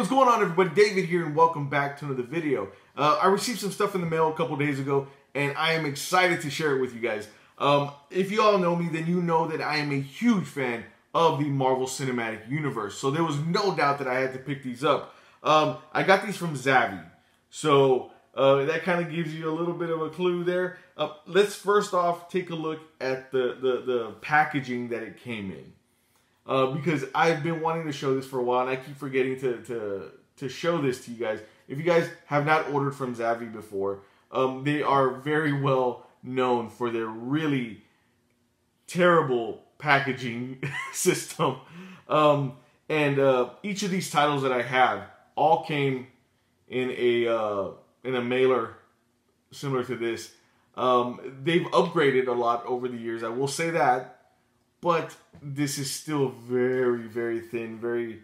what's going on, everybody? David here, and welcome back to another video. I received some stuff in the mail a couple days ago, and I am excited to share it with you guys. If you all know me, then you know that I am a huge fan of the Marvel Cinematic Universe, so there was no doubt that I had to pick these up. I got these from ZAVVI, so that kind of gives you a little bit of a clue there. Let's first off take a look at the packaging that it came in. Because I've been wanting to show this for a while, and I keep forgetting to show this to you guys. If you guys have not ordered from ZAVVI before, they are very well known for their really terrible packaging system. And each of these titles that I have all came in a mailer similar to this. They've upgraded a lot over the years, I will say that. But this is still very, very thin, very,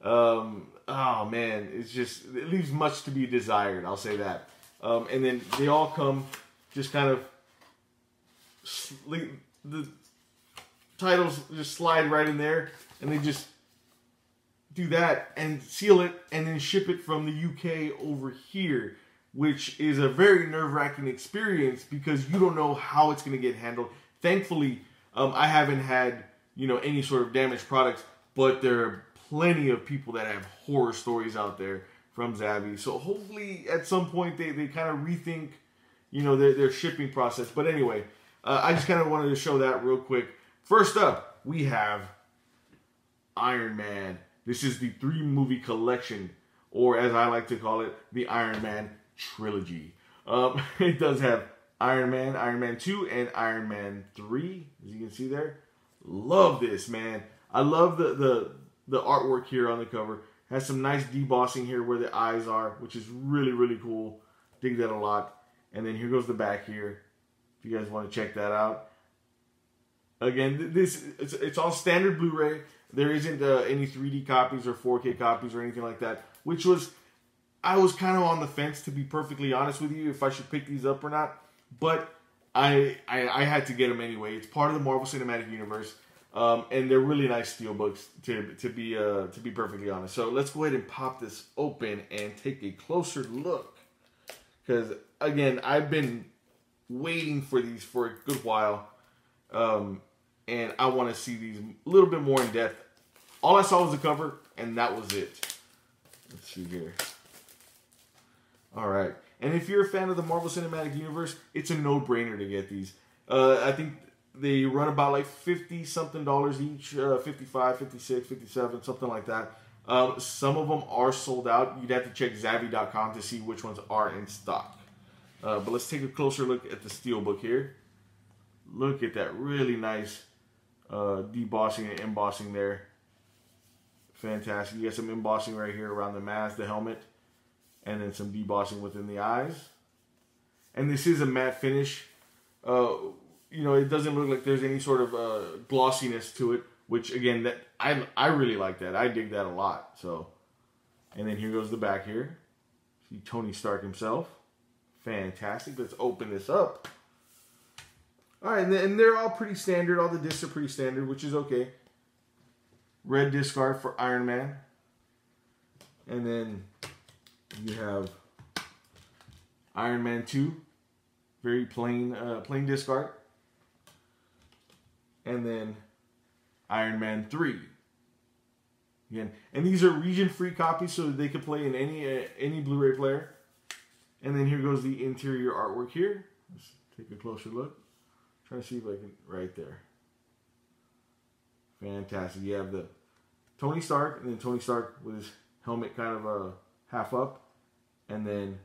oh man, it leaves much to be desired, I'll say that. And then they all come just kind of, the titles just slide right in there, and they just do that and seal it and then ship it from the UK over here, which is a very nerve-wracking experience because you don't know how it's going to get handled. Thankfully, I haven't had, any sort of damaged products, but there are plenty of people that have horror stories out there from ZAVVI. So hopefully at some point they kind of rethink, their shipping process. But anyway, I just kind of wanted to show that real quick. First up, we have Iron Man. This is the 3-movie collection, or as I like to call it, the Iron Man trilogy. It does have Iron Man 2, and Iron Man 3, as you can see there. Love this, man. I love the artwork here on the cover. Has some nice debossing here where the eyes are, which is really, really cool. Dig that a lot. And then here goes the back here, if you guys want to check that out. Again, it's all standard Blu-ray. There isn't any 3D copies or 4K copies or anything like that, which I was kind of on the fence, to be perfectly honest with you, if I should pick these up or not. But I had to get them anyway. It's part of the Marvel Cinematic Universe, and they're really nice steelbooks, to be perfectly honest. So let's go ahead and pop this open and take a closer look, because again, I've been waiting for these for a good while, and I want to see these a little bit more in depth. All I saw was the cover, and that was it. Let's see here. All right. And if you're a fan of the Marvel Cinematic Universe, it's a no-brainer to get these. I think they run about like $50-something each, 55, 56, 57, something like that. Some of them are sold out. You'd have to check ZAVVI.com to see which ones are in stock. But let's take a closer look at the steelbook here. Look at that really nice debossing and embossing there. Fantastic. You got some embossing right here around the mask, the helmet. And then some debossing within the eyes. And this is a matte finish. It doesn't look like there's any sort of glossiness to it, which again, I really like that. I dig that a lot. So, and then here goes the back here. See Tony Stark himself. Fantastic. Let's open this up. All right, and they're all pretty standard. All the discs are pretty standard, which is okay. Red disc art for Iron Man. And then you have Iron Man 2, very plain disc art, and then Iron Man 3. Again, and these are region-free copies, so they could play in any Blu-ray player. And then here goes the interior artwork here. Let's take a closer look. Trying to see if I can, right there. Fantastic. You have the Tony Stark, and then Tony Stark with his helmet kind of half up. And then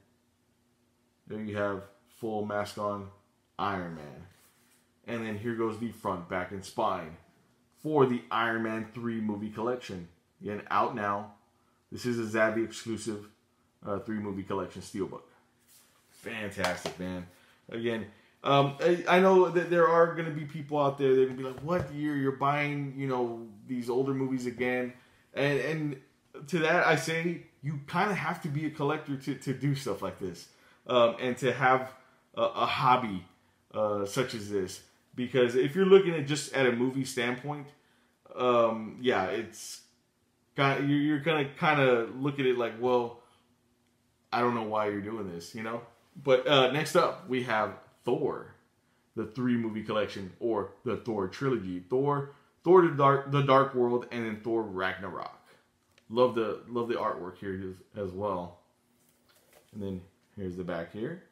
there you have full mask on Iron Man. And then here goes the front, back, and spine for the Iron Man 3 movie collection. Again, out now. This is a ZAVVI exclusive 3-movie collection steelbook. Fantastic, man. Again, I know that there are going to be people out there that are going to be like, what, you're buying, these older movies again? And to that, I say, you kind of have to be a collector to do stuff like this, and to have a hobby such as this. Because if you're looking at just at a movie standpoint, yeah, it's you're gonna kind of look at it like, well, I don't know why you're doing this, you know. But next up, we have Thor, the 3-movie collection, or the Thor trilogy. Thor the Dark World, and then Thor Ragnarok. Love the artwork here as well. And then here's the back here.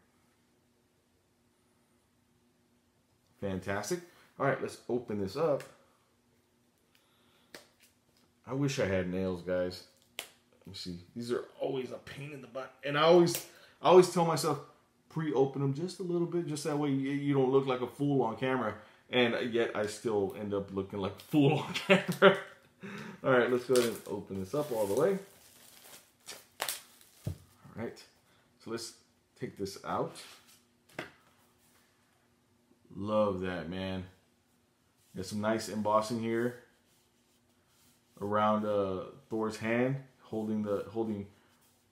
Fantastic. All right, let's open this up. I wish I had nails, guys. Let me see. These are always a pain in the butt, and I always tell myself, pre-open them just a little bit, just that way you don't look like a fool on camera. And yet I still end up looking like a fool on camera. All right, let's go ahead and open this up all the way. All right, so let's take this out. Love that, man. There's some nice embossing here around Thor's hand, holding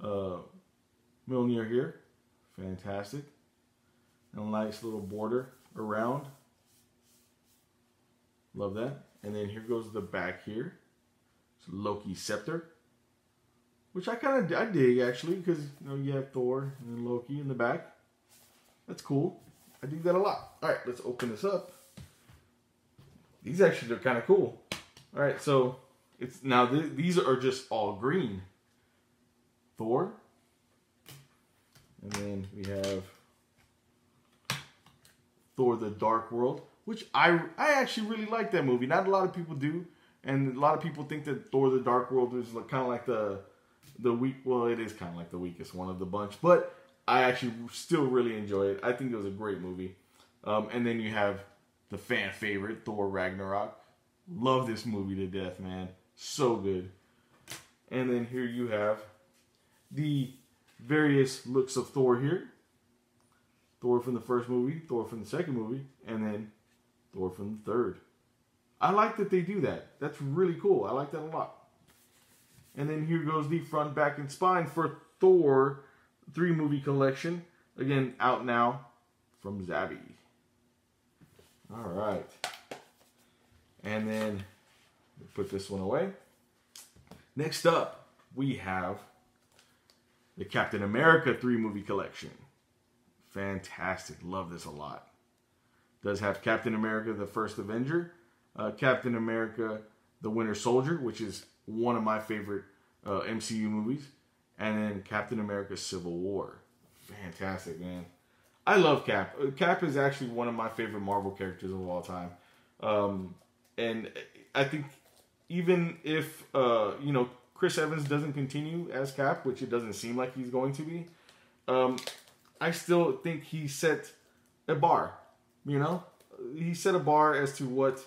Mjolnir here. Fantastic. And a nice little border around. Love that. And then here goes the back here. It's Loki's scepter, which I dig actually, because you have Thor and then Loki in the back. That's cool. I dig that a lot. All right, let's open this up. These actually are kind of cool. All right, so it's now these are just all green. Thor, and then we have Thor: The Dark World, which I actually really like that movie. Not a lot of people do, and a lot of people think that Thor: The Dark World is kind of like the weak. Well, it is kind of like the weakest one of the bunch, but I actually still really enjoy it. I think it was a great movie. And then you have the fan favorite, Thor Ragnarok. Love this movie to death, man. So good. And then here you have the various looks of Thor here. Thor from the first movie, Thor from the second movie, and then Thor from the third. I like that they do that. That's really cool. I like that a lot. And then here goes the front, back, and spine for Thor 3-movie collection. Again, out now from ZAVVI. All right. And then we'll put this one away. Next up, we have the Captain America 3-movie collection. Fantastic. Love this a lot. Does have Captain America, the First Avenger, Captain America, the Winter Soldier, which is one of my favorite MCU movies, and then Captain America Civil War. Fantastic, man. I love Cap. Cap is actually one of my favorite Marvel characters of all time. And I think even if, Chris Evans doesn't continue as Cap, which it doesn't seem like he's going to be, I still think he set a bar, He set a bar as to what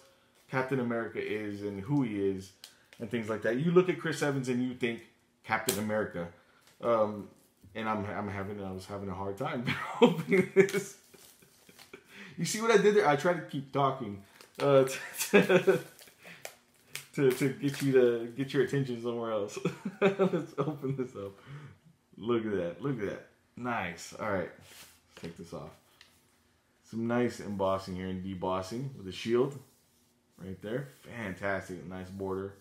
Captain America is and who he is and things like that. You look at Chris Evans and you think Captain America. And I was having a hard time opening this. You see what I did there? I tried to keep talking to get you to get your attention somewhere else. Let's open this up. Look at that. Look at that. Nice. All right. Let's take this off. Some nice embossing here and debossing with a shield right there. Fantastic. Nice border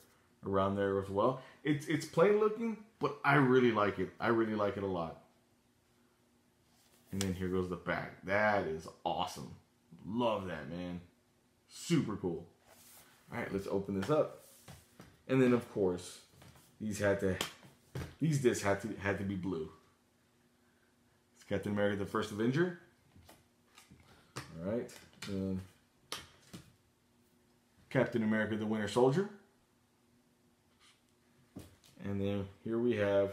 around there as well. It's plain looking, but I really like it. I really like it a lot. And then here goes the back. That is awesome. Love that, man. Super cool. All right, let's open this up. And then, of course, these discs had to be blue. It's Captain America: The First Avenger. All right, and Captain America: The Winter Soldier. And then here we have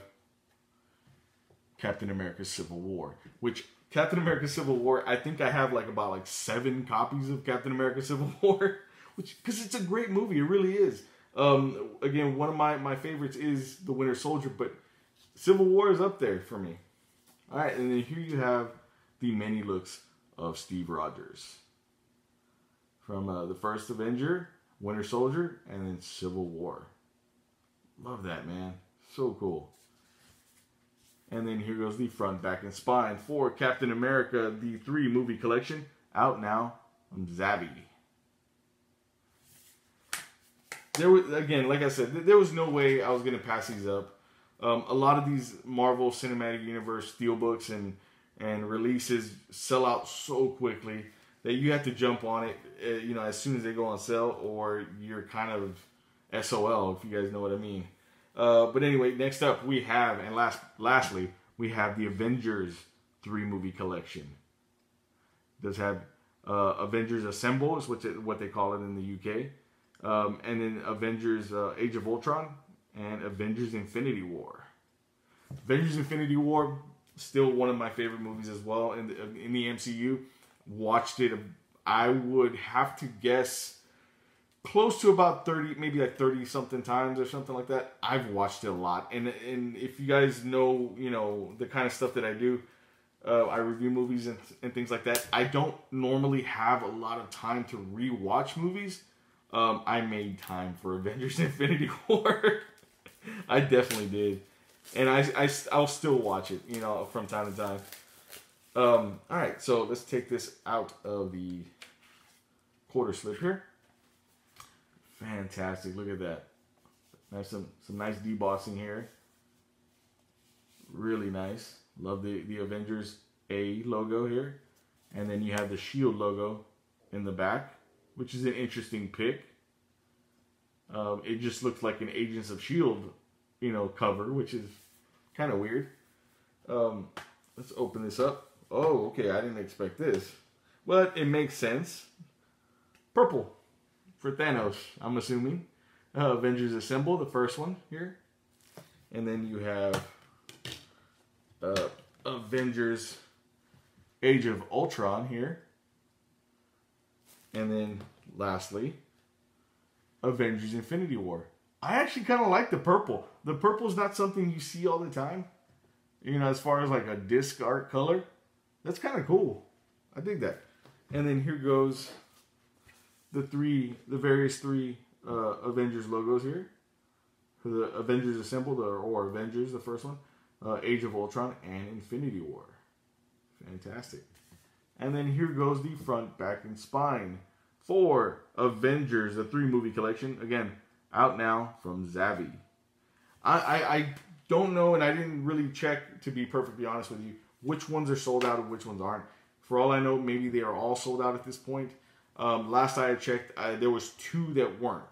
Captain America Civil War, which Captain America Civil War, I think I have about 7 copies of Captain America Civil War, because it's a great movie. It really is. Again, one of my favorites is The Winter Soldier, but Civil War is up there for me. All right, and then here you have the many looks of Steve Rogers from the First Avenger, Winter Soldier, and then Civil War. Love that, man. So cool. And then here goes the front, back, and spine for Captain America, the 3-movie collection, out now from ZAVVI. there was, again, like I said, there was no way I was going to pass these up. A lot of these Marvel Cinematic Universe Steelbooks and releases sell out so quickly that you have to jump on it, as soon as they go on sale, or you're kind of SOL, if you guys know what I mean. But anyway, next up we have, and lastly, we have the Avengers 3-movie collection. It does have Avengers Assemble is what they call it in the UK. And then Avengers Age of Ultron and Avengers Infinity War. Avengers Infinity War, still one of my favorite movies as well in the MCU. Watched it, I would have to guess, close to about 30, maybe like 30 something times or something like that. I've watched it a lot. And if you guys know, the kind of stuff that I do, I review movies and things like that. I don't normally have a lot of time to rewatch movies. I made time for Avengers Infinity War. I definitely did. And I'll still watch it, from time to time. Alright, so let's take this out of the quarter slip here. Fantastic, look at that. Nice, some nice debossing here. Really nice. Love the Avengers A logo here. And then you have the SHIELD logo in the back, which is an interesting pick. It just looks like an Agents of S.H.I.E.L.D., cover, which is kind of weird. Let's open this up. Oh, okay, I didn't expect this. But it makes sense. Purple for Thanos, I'm assuming. Avengers Assemble, the first one here. And then you have Avengers Age of Ultron here. And then, lastly, Avengers Infinity War. I actually kind of like the purple. The purple is not something you see all the time. As far as like a disc art color. That's kind of cool. I dig that. And then here goes the various three Avengers logos here. For the Avengers Assembled, or Avengers, the first one. Age of Ultron and Infinity War. Fantastic. And then here goes the front, back, and spine for Avengers, the 3-movie collection. Again, out now from ZAVVI. I don't know, and I didn't really check, to be perfectly honest with you, which ones are sold out and which ones aren't. For all I know, maybe they are all sold out at this point. Last I checked, there was 2 that weren't.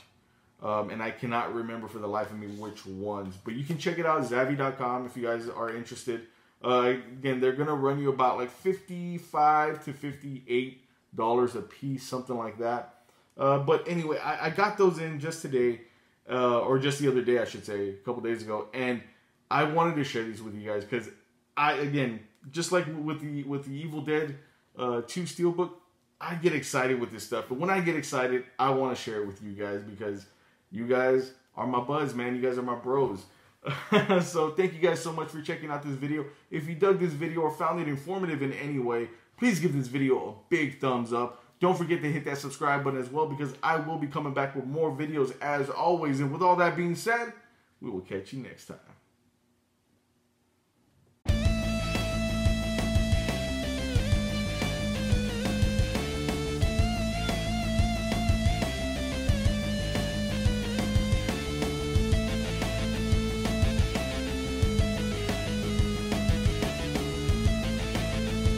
And I cannot remember for the life of me which ones. But you can check it out at ZAVVI.com if you guys are interested. Again, they're going to run you about like $55 to $58 a piece, something like that. But anyway, I got those in just today, or just the other day, I should say, a couple days ago. And I wanted to share these with you guys because again, just like with the Evil Dead 2 Steelbook, I get excited with this stuff. But when I get excited, I want to share it with you guys because you guys are my buds, man. You guys are my bros. So thank you guys so much for checking out this video. If you dug this video or found it informative in any way, please give this video a big thumbs up. Don't forget to hit that subscribe button as well because I will be coming back with more videos as always. And with all that being said, we will catch you next time.